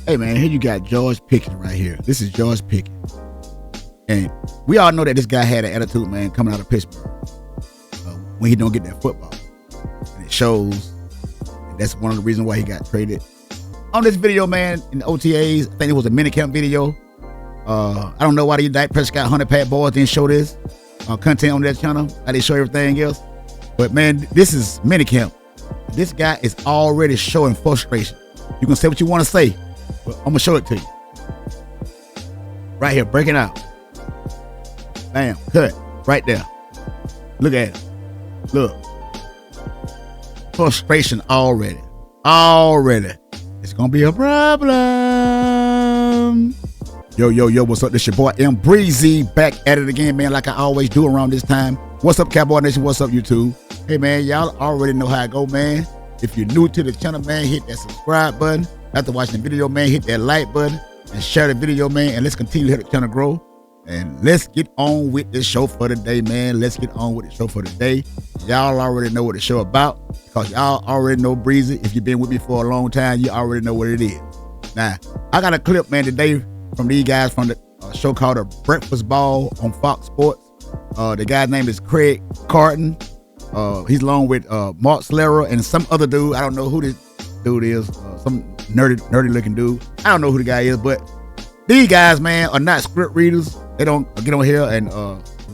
Hey, man, here you got George Pickens right here. This is George Pickens. And we all know that this guy had an attitude, man, coming out of Pittsburgh when he don't get that football. And it shows. And that's one of the reasons why he got traded. On this video, man, in the OTAs, I think it was a minicamp video. I don't know why the Dak Prescott 100 Pat boys didn't show this content on that channel. How they show everything else. But, man, this is minicamp. This guy is already showing frustration. You can say what you want to say, but I'm going to show it to you. Right here, breaking out. Bam, cut. Right there. Look at it. Look. Frustration already. It's going to be a problem. Yo, what's up? This your boy M Breezy back at it again, man, like I always do around this time. What's up, Cowboy Nation? What's up, YouTube? Hey, man, y'all already know how I go, man. If you're new to the channel, man, hit that subscribe button. After watching the video, man, hit that like button and share the video, man, and let's continue to help the channel grow. And let's get on with the show for today, man. Let's get on with the show for today. Y'all already know what the show about because y'all already know Breezy. If you've been with me for a long time, you already know what it is. Now, I got a clip, man, today from these guys from the show called The Breakfast Ball on Fox Sports. The guy's name is Craig Carton. He's along with Mark Slera and some other dude. I don't know who this dude is. Some nerdy looking dude. I don't know who the guy is, but these guys, man, are not script readers. They don't get on here and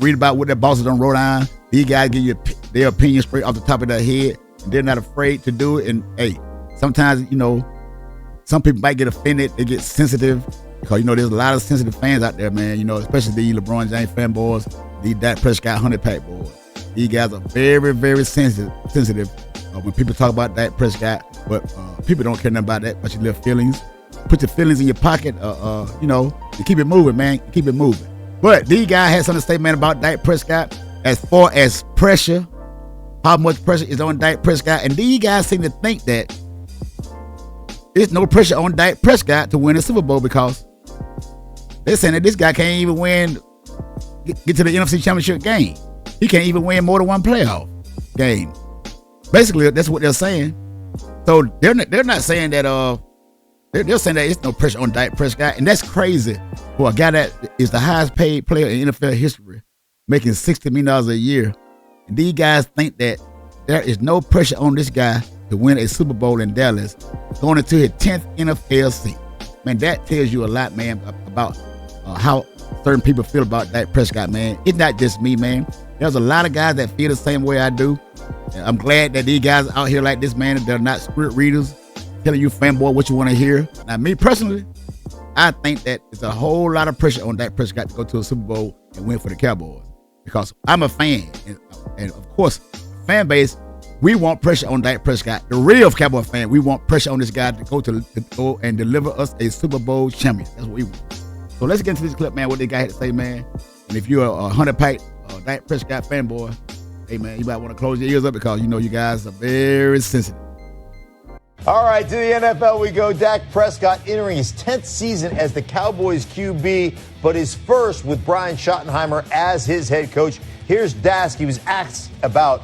read about what their bosses done wrote down. These guys give you their opinion straight off the top of their head. And they're not afraid to do it. And hey, sometimes, you know, some people might get offended. They get sensitive because, you know, there's a lot of sensitive fans out there, man. You know, especially the LeBron James fanboys, the Dak Prescott 100 Pack boys. These guys are very, very sensitive when people talk about Dak Prescott. But people don't care nothing about that, but your little feelings. Put your feelings in your pocket, you know, and keep it moving, man. Keep it moving. But these guys had something to say, man, about Dak Prescott as far as pressure, how much pressure is on Dak Prescott. And these guys seem to think that there's no pressure on Dak Prescott to win a Super Bowl because they're saying that this guy can't even get to the NFC Championship game. He can't even win more than one playoff game. Basically, that's what they're saying. So they're not saying that they're saying that it's no pressure on Dak Prescott, and that's crazy for a guy that is the highest paid player in NFL history, making $60 million a year. And these guys think that there is no pressure on this guy to win a Super Bowl in Dallas, going into his 10th NFL season. Man, that tells you a lot, man, about how certain people feel about Dak Prescott, man. It's not just me, man. There's a lot of guys that feel the same way I do. And I'm glad that these guys out here like this, man, they're not script readers, telling you fanboy what you want to hear. Now, me personally, I think that it's a whole lot of pressure on Dak Prescott to go to a Super Bowl and win for the Cowboys because I'm a fan. And of course, fan base, we want pressure on Dak Prescott. The real Cowboy fan, we want pressure on this guy to go and deliver us a Super Bowl champion. That's what we want. So let's get into this clip, man, what this guy had to say, man. And if you're a 100-pack Dak Prescott fanboy, hey, man, you might want to close your ears up because you know you guys are very sensitive. All right, to the NFL we go. Dak Prescott entering his 10th season as the Cowboys QB, but his first with Brian Schottenheimer as his head coach. Here's Dak. He was asked about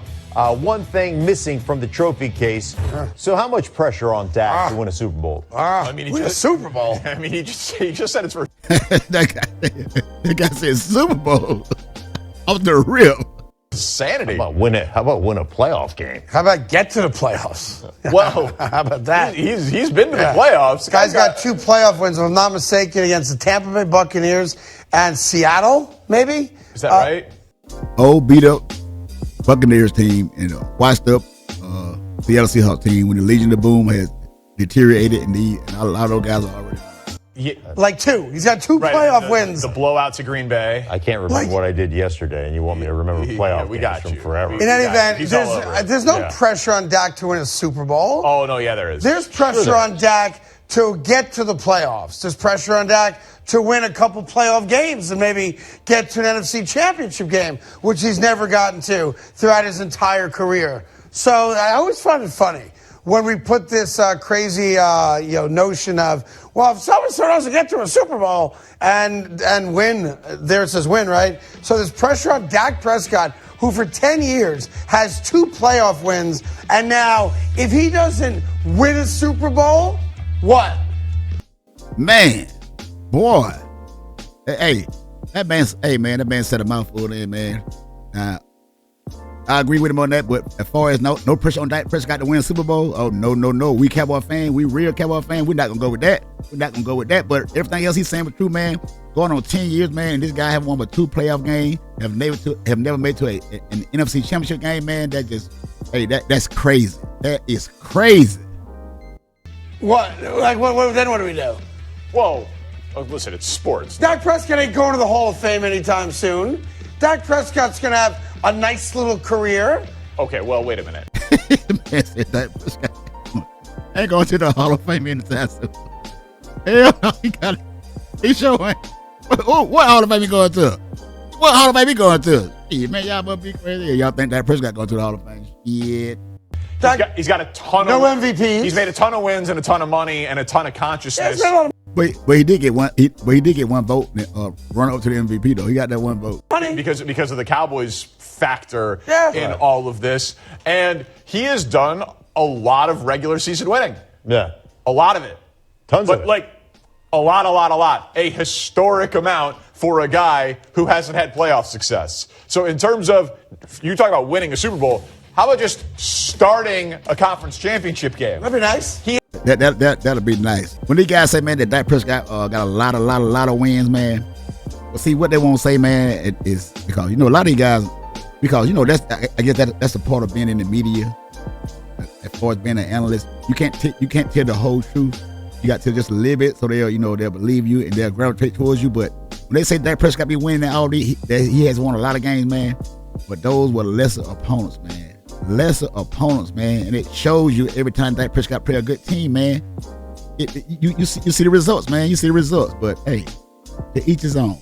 one thing missing from the trophy case. So how much pressure on Dak to win a Super Bowl? I mean, win a Super Bowl? I mean, he just said it's for... that guy said Super Bowl. Off the rip. Sanity. How about win a playoff game? How about get to the playoffs? Whoa. How about that? He's been to the playoffs. The guy's got 2 playoff wins, if I'm not mistaken, against the Tampa Bay Buccaneers and Seattle, maybe? Is that right? Beat up Buccaneers team and washed up Seattle Seahawks team when the Legion of Boom has deteriorated and a lot of those guys are already. Yeah. Like 2. He's got 2 playoff wins. The blowout to Green Bay. I can't remember what I did yesterday, and you want me to remember playoff games from forever. In any event, there's no pressure on Dak to win a Super Bowl. Oh, no, yeah, there is. There's pressure on Dak to get to the playoffs. There's pressure on Dak to win a couple playoff games and maybe get to an NFC Championship game, which he's never gotten to throughout his entire career. So I always find it funny when we put this crazy notion of, well, if so-and-so doesn't get to a Super Bowl and win, there it says win, right? So there's pressure on Dak Prescott, who for 10 years has 2 playoff wins, and now if he doesn't win a Super Bowl, what? Man, boy. Hey, that man said a mouthful there, man. I agree with him on that, but as far as no pressure on Dak Prescott to win Super Bowl, oh, no. We Cowboy fans, we real Cowboy fans, we're not going to go with that. But everything else he's saying was true, man. Going on 10 years, man, and this guy have won but 2 playoff games, have never made to an NFC Championship game, man. That's crazy. That is crazy. What? Then what do we do? Whoa. Oh, listen, it's sports. Dak Prescott ain't going to the Hall of Fame anytime soon. Dak Prescott's going to have a nice little career. Okay, well, wait a minute. Man said Dak Prescott ain't going to the Hall of Fame anytime soon. Hell no, he showing. What Hall of Fame he going to? What Hall of Fame he going to? Yeah, man, y'all must be crazy. Y'all think Dak Prescott going to the Hall of Fame? Yeah. He's got a ton no of MVPs. He's made a ton of wins and a ton of money and a ton of consciousness. But he did get one. He did get one vote. Run up to the MVP though. He got that one vote. Because of the Cowboys factor in Right. all of this, and he has done a lot of regular season winning. Yeah. A lot of it. Tons of it. Like a lot. A historic amount for a guy who hasn't had playoff success. So in terms of you talk about winning a Super Bowl, how about just starting a conference championship game? That'd be nice. That'll be nice. When these guys say, man, that Dak Prescott got a lot of wins, man. Well, see what they won't say, man, is because a lot of these guys, because I guess that's a part of being in the media. As far as being an analyst, you can't tell the whole truth. You got to just live it, so they'll believe you and they'll gravitate towards you. But when they say Dak Prescott be winning all these, he has won a lot of games, man. But those were lesser opponents, man. And it shows you every time Dak Prescott play a good team, man. You see the results, man. You see the results, but hey, to each his own.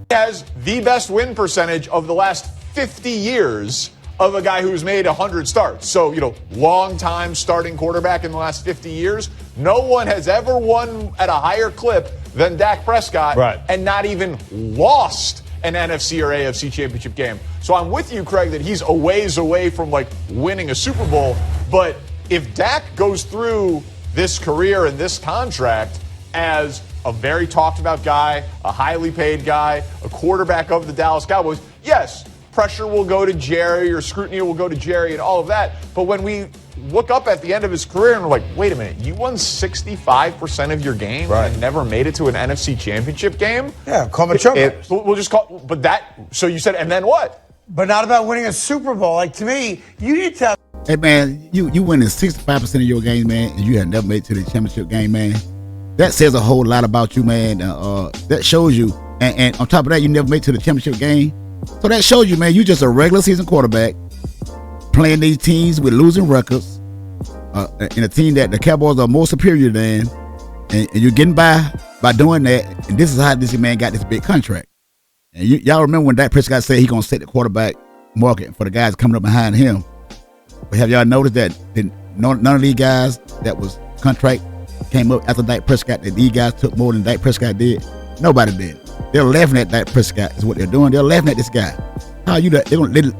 He has the best win percentage of the last 50 years of a guy who's made 100 starts. So, long time starting quarterback in the last 50 years. No one has ever won at a higher clip than Dak Prescott, Right. and not even lost an NFC or AFC championship game. So I'm with you, Craig, that he's a ways away from winning a Super Bowl. But if Dak goes through this career and this contract as a very talked about guy, a highly paid guy, a quarterback of the Dallas Cowboys, yes, pressure will go to Jerry or scrutiny will go to Jerry and all of that. But when we look up at the end of his career and we're like, wait a minute, you won 65% of your game and never made it to an NFC championship game? Yeah, call him a choker. We'll just call, but that, so you said, and then what? But not about winning a Super Bowl. To me, you need to have. Hey, man, you winning 65% of your games, man, and you have never made it to the championship game, man. That says a whole lot about you, man. That shows you, and on top of that, you never made it to the championship game. So that shows you, man, you just a regular season quarterback playing these teams with losing records, in a team that the Cowboys are more superior than, and you're getting by doing that. And this is how this man got this big contract. And y'all remember when Dak Prescott said he gonna set the quarterback market for the guys coming up behind him. But have y'all noticed that none of these guys that was contract came up after Dak Prescott, that these guys took more than Dak Prescott did? Nobody did. They're laughing at Dak Prescott is what they're doing. They're laughing at this guy. How you? They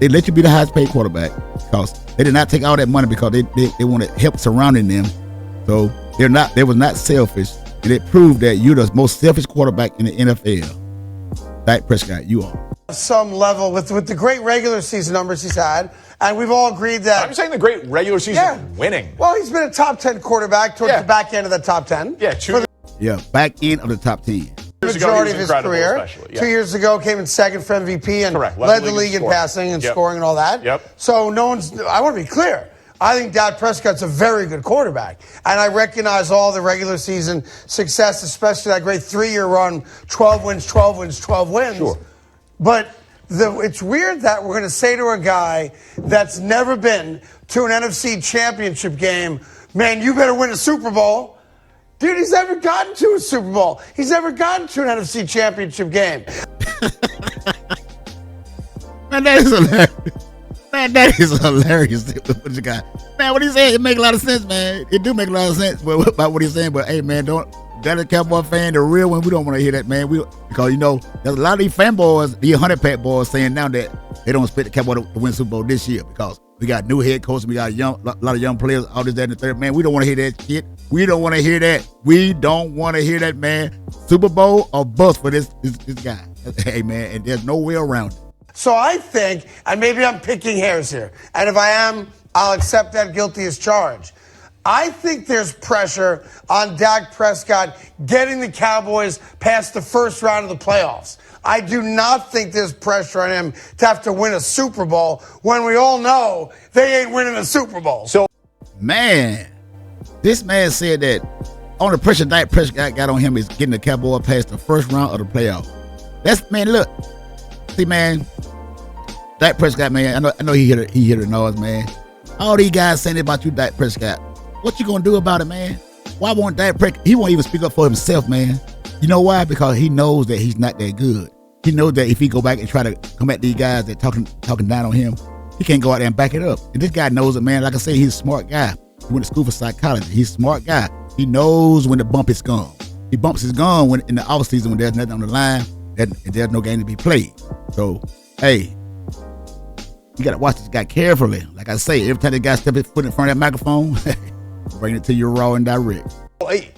let you be the highest paid quarterback because they did not take all that money because they wanted help surrounding them. So they was not selfish, and it proved that you're the most selfish quarterback in the NFL. Dak Prescott, you are. Some level with the great regular season numbers he's had, and we've all agreed that. I'm saying the great regular season winning. Well, he's been a top 10 quarterback towards the back end of the top 10. Yeah, back end of the top 10. Majority of his career. 2 years ago, came in second for MVP and led the league in passing and scoring and all that. So I want to be clear. I think Dak Prescott's a very good quarterback. And I recognize all the regular season success, especially that great 3-year run, 12 wins. Sure. But it's weird that we're going to say to a guy that's never been to an NFC championship game, man, you better win a Super Bowl. Dude, he's never gotten to a Super Bowl. He's never gotten to an NFC championship game. Man, that is hilarious. Man, that is hilarious. Man, what he said, it make a lot of sense, man. It do make a lot of sense about what he's saying. But hey, man, that a Cowboy fan, the real one, we don't want to hear that, man. Because there's a lot of these fanboys, these 100-pack boys, saying now that they don't expect the Cowboy to win Super Bowl this year because we got new head coach, we got a lot of young players, all this, that, and the third. Man, we don't want to hear that shit. We don't want to hear that. We don't want to hear that, man. Super Bowl or bust for this guy. Hey, man, and there's no way around it. So I think, and maybe I'm picking hairs here, and if I am, I'll accept that guilty as charged. I think there's pressure on Dak Prescott getting the Cowboys past the first round of the playoffs. I do not think there's pressure on him to have to win a Super Bowl when we all know they ain't winning a Super Bowl. So, man, this man said that only pressure Dak Prescott got on him is getting the Cowboys past the first round of the playoffs. That's, man, look. See, man, Dak Prescott, man, I know he hear the noise, man. All these guys saying about you, Dak Prescott. What you gonna do about it, man? Why won't Dak Prescott? He won't even speak up for himself, man. You know why? Because he knows that he's not that good. He knows that if he go back and try to come at these guys that talking down on him, he can't go out there and back it up. And this guy knows it, man. Like I say, he's a smart guy. He went to school for psychology. He's a smart guy. He knows when to bump his gun. He bumps his gun when in the offseason when there's nothing on the line and there's no game to be played. So, hey, you got to watch this guy carefully. Like I say, every time the guy steps his foot in front of that microphone, bring it to you raw and direct.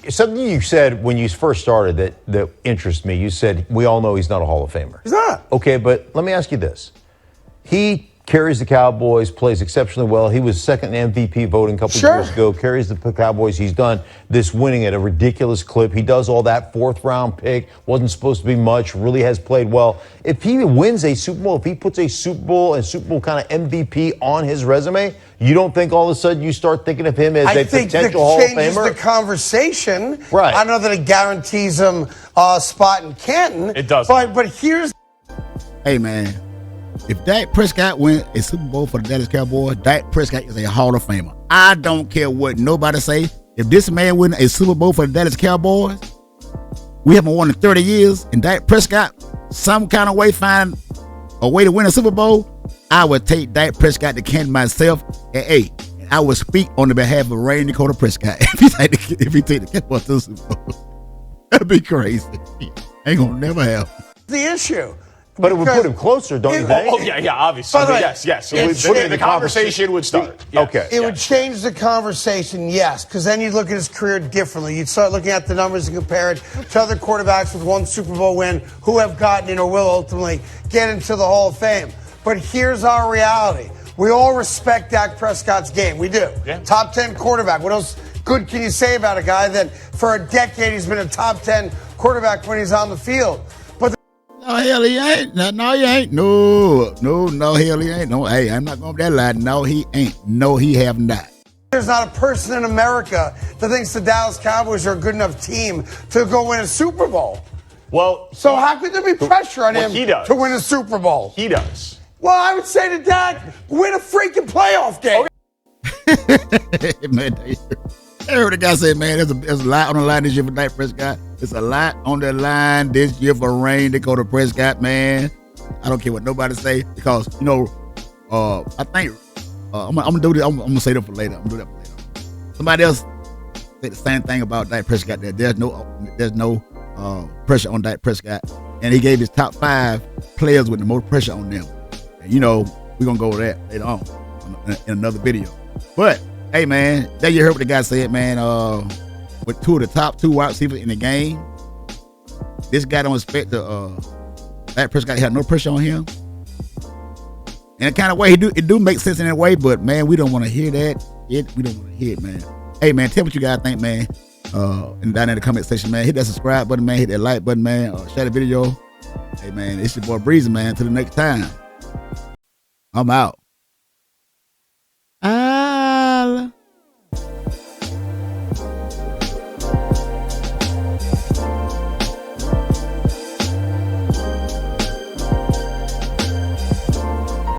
something you said when you first started that interests me. You said, we all know he's not a Hall of Famer. He's not. Okay, but let me ask you this. He carries the Cowboys, plays exceptionally well. He was second in MVP voting a couple of years ago, carries the Cowboys. He's done this winning at a ridiculous clip. He does all that, fourth-round pick, wasn't supposed to be much, really has played well. If he wins a Super Bowl, if he puts a Super Bowl and Super Bowl kind of MVP on his resume, you don't think all of a sudden you start thinking of him as a potential Hall of Famer? I think it changes the conversation. Right. I know that it guarantees him a spot in Canton. It does. But here's... Hey, man. If Dak Prescott wins a Super Bowl for the Dallas Cowboys, Dak Prescott is a Hall of Famer. I don't care what nobody say. If this man wins a Super Bowl for the Dallas Cowboys, we haven't won in 30 years, and Dak Prescott some kind of way find a way to win a Super Bowl, I would take Dak Prescott to Canton myself. And hey, I would speak on the behalf of Ray Dakota Prescott if he take the Cowboys to the Super Bowl. That'd be crazy. Ain't gonna never happen. the issue. But it would put him closer, don't you think? Oh, yeah, obviously. By the way, yes. the conversation would start. Yes. Okay. It would change the conversation, yes, because then you'd look at his career differently. You'd start looking at the numbers and compare it to other quarterbacks with one Super Bowl win who have gotten in or will ultimately get into the Hall of Fame. But here's our reality. We all respect Dak Prescott's game. We do. Yeah. Top 10 quarterback. What else good can you say about a guy that for a decade he's been a top 10 quarterback when he's on the field? No, hell, he ain't. No, he ain't. No, hell, he ain't. No, hey, I'm not going to that lie. No, he ain't. No, he have not. There's not a person in America that thinks the Dallas Cowboys are a good enough team to go win a Super Bowl. Well, So how could there be pressure on him he does. to win a Super Bowl? he does. Well, I would say to Dak, win a freaking playoff game. Man, I heard the guy say, man, there's a lot on the line this year for Dak Prescott. It's a lot on the line this year for Rain Dakota Prescott, man. I don't care what nobody say because, I think I'm gonna do this. I'm gonna say that for later. I'm gonna do that for later. Somebody else said the same thing about Dak Prescott. That there's no pressure on Dak Prescott, and he gave his top 5 players with the most pressure on them. And, we're gonna go over that later on in another video. But hey, man, there you heard what the guy said, man. With 2 of the top 2 wide receivers in the game, this guy don't expect Dak Prescott had no pressure on him. In a kind of way, it do make sense in a way, but man, we don't want to hear that. We don't want to hear it, man. Hey, man, tell what you guys think, man. And down in the comment section, man, hit that subscribe button, man. Hit that like button, man. Share the video. Hey, man, it's your boy Breezy, man. Till the next time, I'm out.